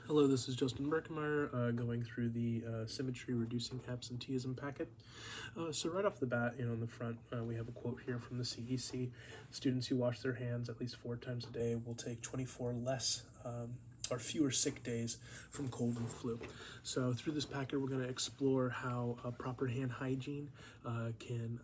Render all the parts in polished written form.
Hello, this is Justin Berkemeyer going through the Symmetry Reducing Absenteeism packet. So right off the bat, on the front, we have a quote here from the CDC. Students who wash their hands at least 4 times a day will take 24 less or fewer sick days from cold and flu. So through this packet, we're going to explore how proper hand hygiene can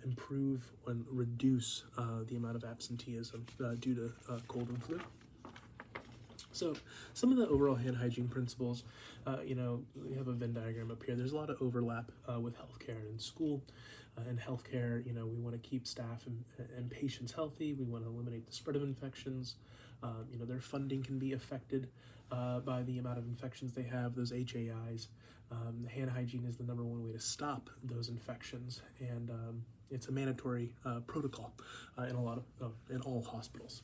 improve and reduce the amount of absenteeism due to cold and flu. So some of the overall hand hygiene principles, we have a Venn diagram up here. There's a lot of overlap with healthcare and in school. In healthcare, we want to keep staff and patients healthy. We want to eliminate the spread of infections. Their funding can be affected by the amount of infections they have, those HAIs. Hand hygiene is the number one way to stop those infections, and it's a mandatory protocol in all hospitals.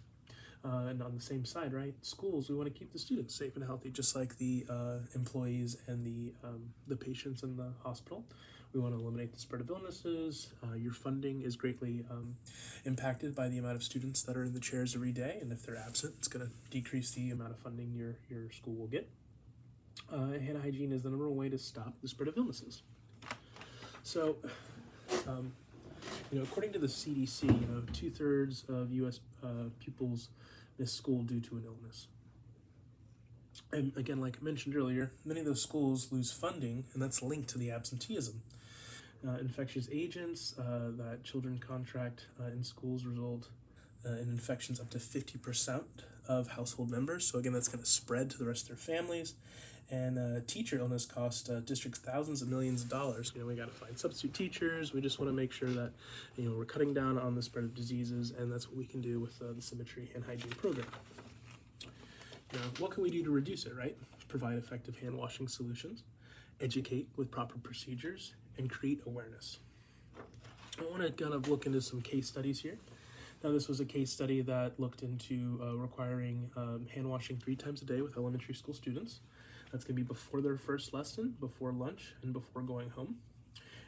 And on the same side, right, schools, we want to keep the students safe and healthy, just like the employees and the patients in the hospital. We want to eliminate the spread of illnesses. Your funding is greatly impacted by the amount of students that are in the chairs every day, and if they're absent, it's going to decrease the amount of funding your school will get. Hand hygiene is the number one way to stop the spread of illnesses. So, according to the CDC, 2/3 of U.S. pupils miss school due to an illness. And again, like I mentioned earlier, many of those schools lose funding, and that's linked to the absenteeism. Infectious agents that children contract in schools result in infections up to 50% of household members. So again, that's going to spread to the rest of their families. And teacher illness costs districts thousands of millions of dollars. We got to find substitute teachers. We just want to make sure that we're cutting down on the spread of diseases, and that's what we can do with the Symmetry Hand Hygiene program. Now, what can we do to reduce it, right? Provide effective hand washing solutions, educate with proper procedures, and create awareness. I want to kind of look into some case studies here. Now, this was a case study that looked into requiring hand washing 3 times a day with elementary school students. That's going to be before their first lesson, before lunch, and before going home.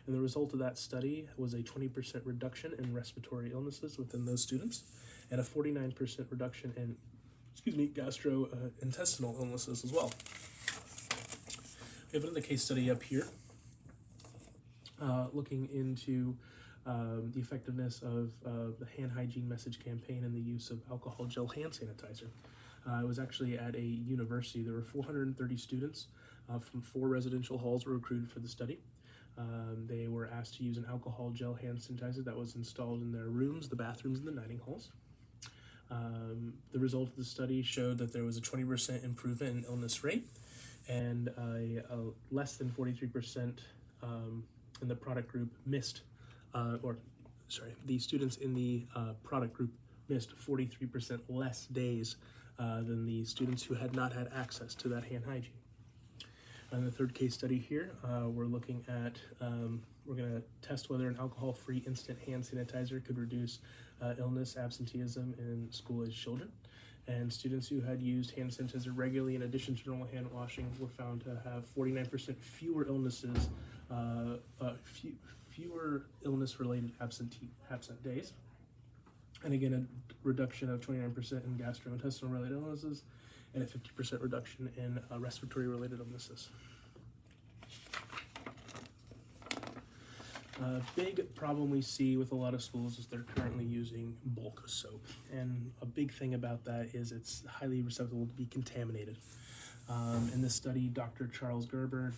And the result of that study was a 20% reduction in respiratory illnesses within those students, and a 49% reduction in, gastrointestinal illnesses as well. We have another case study up here looking into the effectiveness of the hand hygiene message campaign and the use of alcohol gel hand sanitizer. It was actually at a university. There were 430 students from 4 residential halls were recruited for the study. They were asked to use an alcohol gel hand sanitizer that was installed in their rooms, the bathrooms, and the dining halls. The result of the study showed that there was a 20% improvement in illness rate, and a less than 43% in the product group the students in the product group missed 43% less days than the students who had not had access to that hand hygiene. And the third case study here, we're looking at, we're going to test whether an alcohol-free instant hand sanitizer could reduce illness, absenteeism in school-aged children. And students who had used hand sanitizer regularly in addition to normal hand washing were found to have 49% fewer illnesses, fewer illness-related absent days. And again, a reduction of 29% in gastrointestinal-related illnesses, and a 50% reduction in respiratory-related illnesses. A big problem we see with a lot of schools is they're currently using bulk soap. And a big thing about that is it's highly susceptible to be contaminated. In this study, Dr. Charles Gerber,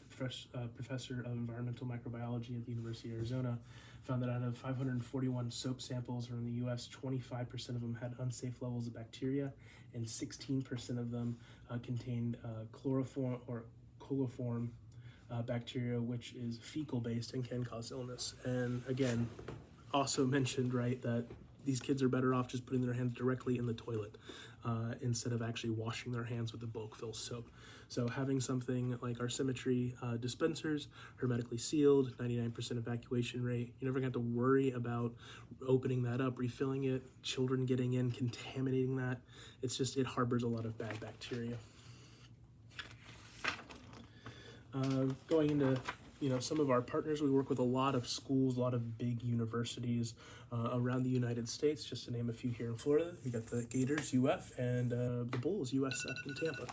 professor of environmental microbiology at the University of Arizona, found that out of 541 soap samples from the U.S., 25% of them had unsafe levels of bacteria, and 16% of them contained chloroform or coliform bacteria, which is fecal-based and can cause illness. And again, also mentioned, right, that these kids are better off just putting their hands directly in the toilet instead of actually washing their hands with the bulk fill soap. So having something like our Symmetry dispensers, hermetically sealed, 99% evacuation rate, you never have to worry about opening that up, refilling it, children getting in, contaminating that. It's just, it harbors a lot of bad bacteria. Going into some of our partners, we work with a lot of schools, a lot of big universities around the United States, just to name a few here in Florida. We got the Gators, UF, and the Bulls, USF in Tampa.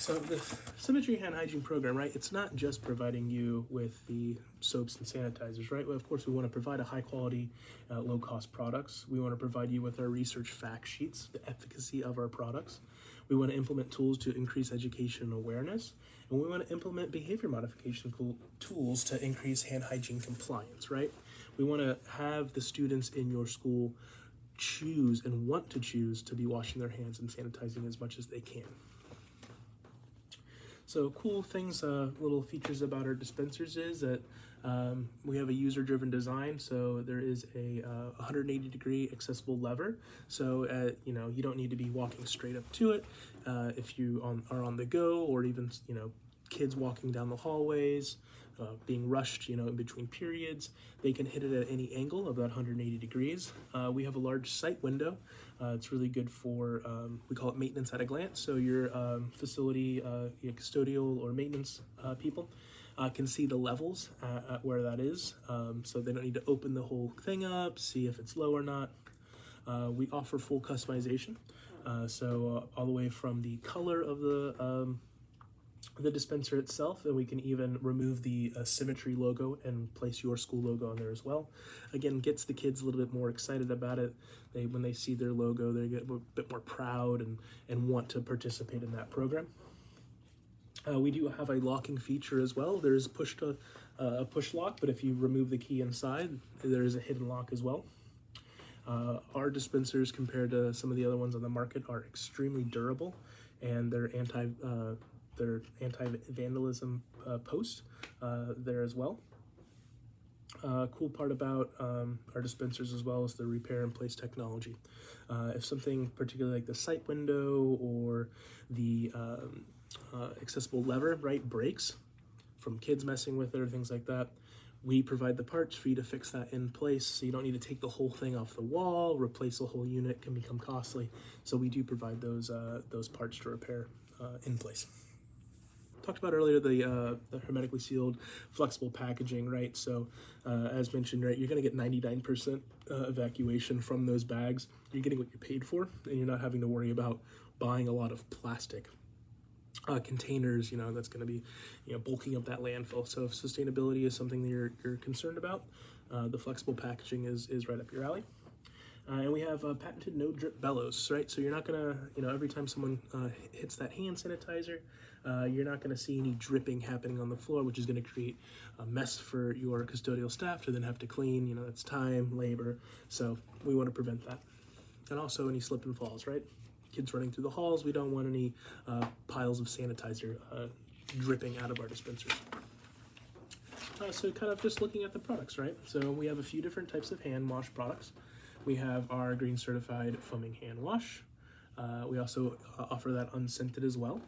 So the Symmetry hand hygiene program, right, it's not just providing you with the soaps and sanitizers, right? Well, of course, we want to provide a high quality, low-cost products. We want to provide you with our research fact sheets, the efficacy of our products. We want to implement tools to increase education and awareness. And we want to implement behavior modification tools to increase hand hygiene compliance, right? We want to have the students in your school choose and want to choose to be washing their hands and sanitizing as much as they can. So cool things, little features about our dispensers is that we have a user-driven design. So there is a 180-degree accessible lever. So you don't need to be walking straight up to it. If you are on the go, or even kids walking down the hallways, being rushed in between periods, they can hit it at any angle of that 180 degrees. We have a large sight window. It's really good for, we call it maintenance at a glance. So your facility, your custodial or maintenance people can see the levels at where that is. So they don't need to open the whole thing up, see if it's low or not. We offer full customization. So all the way from the color of the dispenser itself, and we can even remove the Symmetry logo and place your school logo on there as well. Again, gets the kids a little bit more excited about it. When they see their logo, they get a bit more proud and want to participate in that program. We do have a locking feature as well. There's a push lock, but if you remove the key inside, there is a hidden lock as well. Our dispensers, compared to some of the other ones on the market, are extremely durable, and they're anti-vandalism post there as well. Cool part about our dispensers as well is the repair and place technology. If something particularly like the sight window or the accessible lever, right, breaks from kids messing with it or things like that, we provide the parts for you to fix that in place, so you don't need to take the whole thing off the wall. Replace the whole unit can become costly, so we do provide those parts to repair in place. Talked about earlier the hermetically sealed flexible packaging, right? So as mentioned, right, you're going to get 99% evacuation from those bags. You're getting what you paid for, and you're not having to worry about buying a lot of plastic containers, that's going to be bulking up that landfill. So if sustainability is something that you're concerned about, the flexible packaging is right up your alley. And we have patented no drip bellows, right? So you're not gonna, every time someone hits that hand sanitizer, you're not gonna see any dripping happening on the floor, which is gonna create a mess for your custodial staff to then have to clean. That's time, labor. So we want to prevent that. And also any slip and falls, right? Kids running through the halls, we don't want any piles of sanitizer dripping out of our dispensers. So kind of just looking at the products, right? So we have a few different types of hand wash products. We have our green certified foaming hand wash. We also offer that unscented as well.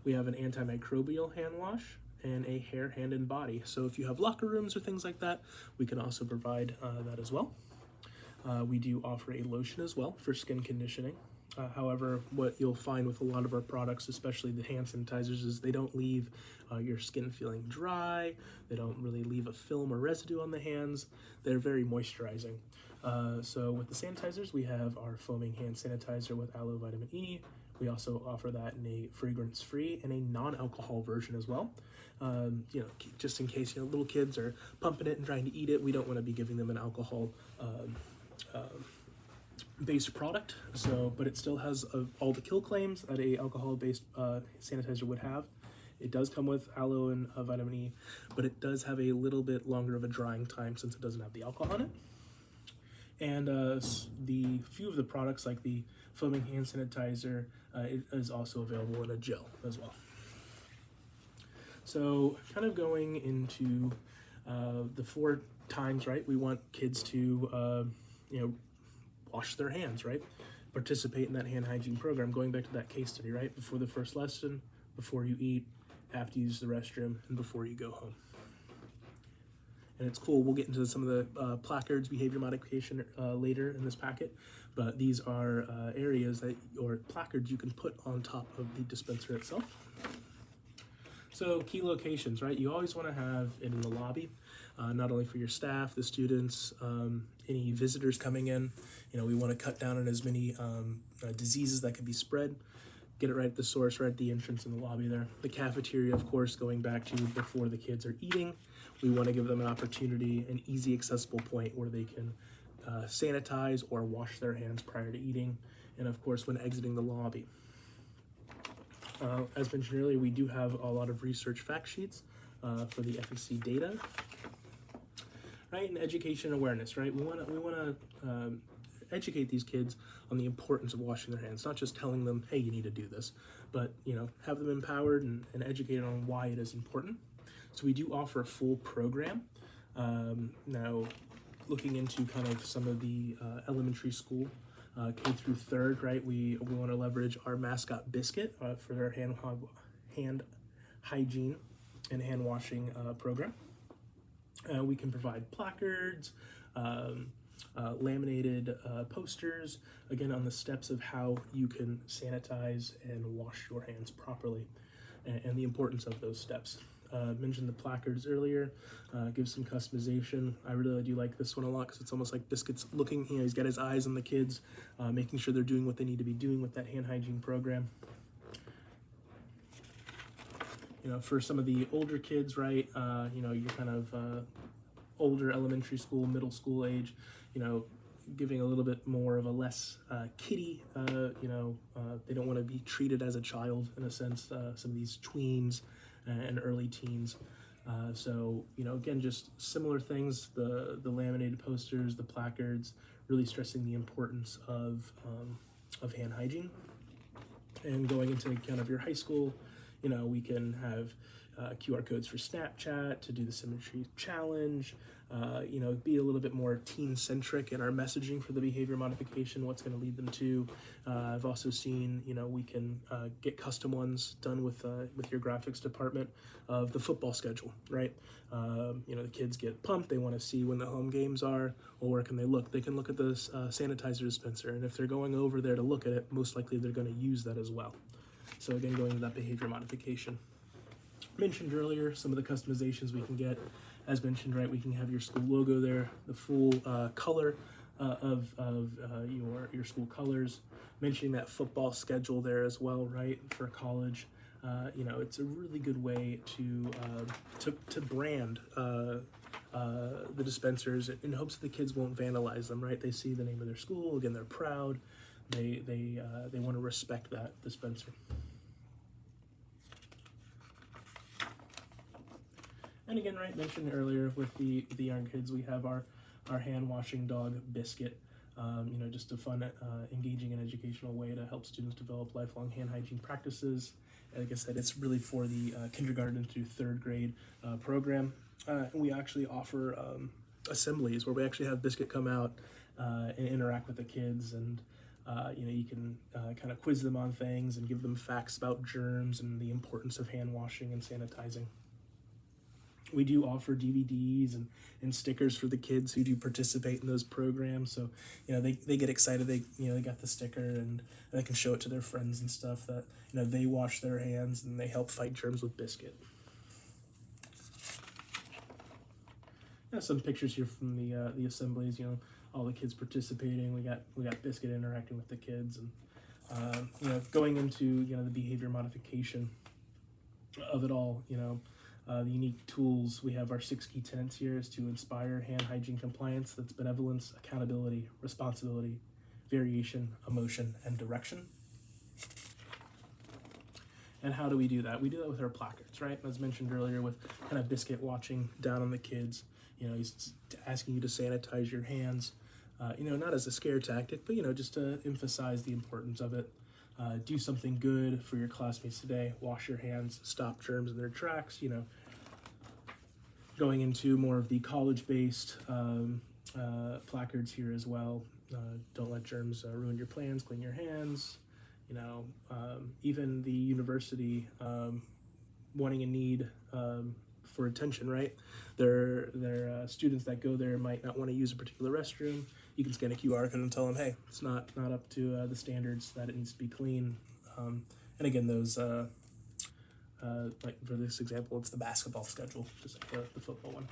We have an antimicrobial hand wash and a hair, hand, and body. So if you have locker rooms or things like that, we can also provide that as well. We do offer a lotion as well for skin conditioning. However, what you'll find with a lot of our products, especially the hand sanitizers, is they don't leave your skin feeling dry. They don't really leave a film or residue on the hands. They're very moisturizing. So with the sanitizers, we have our foaming hand sanitizer with aloe vitamin E. We also offer that in a fragrance-free and a non-alcohol version as well. Just in case little kids are pumping it and trying to eat it, we don't want to be giving them an alcohol based product. But it still has all the kill claims that a alcohol-based sanitizer would have. It does come with aloe and vitamin E, but it does have a little bit longer of a drying time since it doesn't have the alcohol in it. And the few of the products, like the foaming hand sanitizer, it is also available in a gel as well. So kind of going into the 4 times, right, we want kids to, wash their hands, right? Participate in that hand hygiene program, going back to that case study, right? Before the first lesson, before you eat, after you use the restroom, and before you go home. And it's cool, we'll get into some of the placards, behavior modification later in this packet, but these are areas or placards you can put on top of the dispenser itself. So key locations, right? You always want to have it in the lobby, not only for your staff, the students, any visitors coming in. We want to cut down on as many diseases that can be spread. get it right at the source, right at the entrance in the lobby there. The cafeteria, of course, going back to before the kids are eating, we want to give them an opportunity, an easy accessible point where they can sanitize or wash their hands prior to eating, and of course when exiting the lobby. As mentioned earlier, we do have a lot of research fact sheets for the efficacy data, right? And education awareness, right? We want to educate these kids on the importance of washing their hands, not just telling them, hey, you need to do this, but have them empowered and educated on why it is important. So we do offer a full program. Now, looking into kind of some of the elementary school, K through third, right? We want to leverage our mascot Biscuit for their hand hygiene and hand washing program. We can provide placards, laminated posters, again on the steps of how you can sanitize and wash your hands properly, and the importance of those steps. Mentioned the placards earlier, give some customization. I really do like this one a lot because it's almost like Biscuit's looking, he's got his eyes on the kids, making sure they're doing what they need to be doing with that hand hygiene program. For some of the older kids, right, you're kind of older elementary school, middle school age, giving a little bit more of a less kiddie, they don't want to be treated as a child in a sense, some of these tweens and early teens. So, again, just similar things, the laminated posters, the placards, really stressing the importance of hand hygiene. And going into kind of your high school, we can have QR codes for Snapchat to do the Symmetry challenge, be a little bit more teen-centric in our messaging for the behavior modification, what's going to lead them to. I've also seen, we can get custom ones done with your graphics department of the football schedule, right? The kids get pumped, they want to see when the home games are, well, where can they look? They can look at the sanitizer dispenser, and if they're going over there to look at it, most likely they're going to use that as well. So again, going to that behavior modification. Mentioned earlier, some of the customizations we can get. As mentioned, right, we can have your school logo there, the full color of your school colors. Mentioning that football schedule there as well, right, for college. It's a really good way to brand the dispensers in hopes that the kids won't vandalize them, right? They see the name of their school, again, they're proud. They want to respect that dispenser. And again, right, mentioned earlier with the young kids, we have our hand washing dog Biscuit, just a fun, engaging and educational way to help students develop lifelong hand hygiene practices. Like I said, it's really for the kindergarten through third grade program. And we actually offer assemblies where we actually have Biscuit come out and interact with the kids, and you can kind of quiz them on things and give them facts about germs and the importance of hand washing and sanitizing. We do offer DVDs and stickers for the kids who do participate in those programs. So, they get excited. They got the sticker and they can show it to their friends and stuff that, they wash their hands and they help fight germs with Biscuit. Some pictures here from the assemblies, all the kids participating. We got Biscuit interacting with the kids, and, going into, the behavior modification of it all, the unique tools. We have our 6 key tenets here is to inspire hand hygiene compliance. That's benevolence, accountability, responsibility, variation, emotion, and direction. And how do we do that? We do that with our placards, right? As mentioned earlier, with kind of Biscuit watching down on the kids. He's asking you to sanitize your hands, not as a scare tactic, but, just to emphasize the importance of it. Do something good for your classmates today. Wash your hands, stop germs in their tracks, Going into more of the college-based placards here as well. Don't let germs ruin your plans, clean your hands. Even the university wanting a need for attention, right? Their students that go there might not want to use a particular restroom. You can scan a QR code and tell them, hey, it's not up to the standards, that it needs to be clean. And again, those, like for this example, it's the basketball schedule, just like the football one.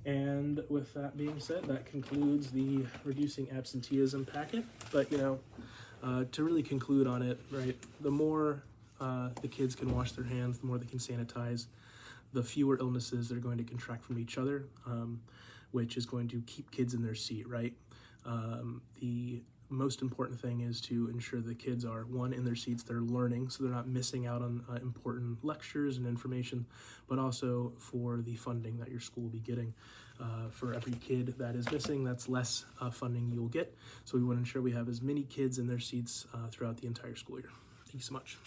And with that being said, that concludes the reducing absenteeism packet. But, To really conclude on it, right, the more the kids can wash their hands, the more they can sanitize, the fewer illnesses they're going to contract from each other, which is going to keep kids in their seat, right? The most important thing is to ensure the kids are, one, in their seats, they're learning, so they're not missing out on important lectures and information, but also for the funding that your school will be getting. For every kid that is missing, that's less funding you will get. So we want to ensure we have as many kids in their seats throughout the entire school year. Thank you so much.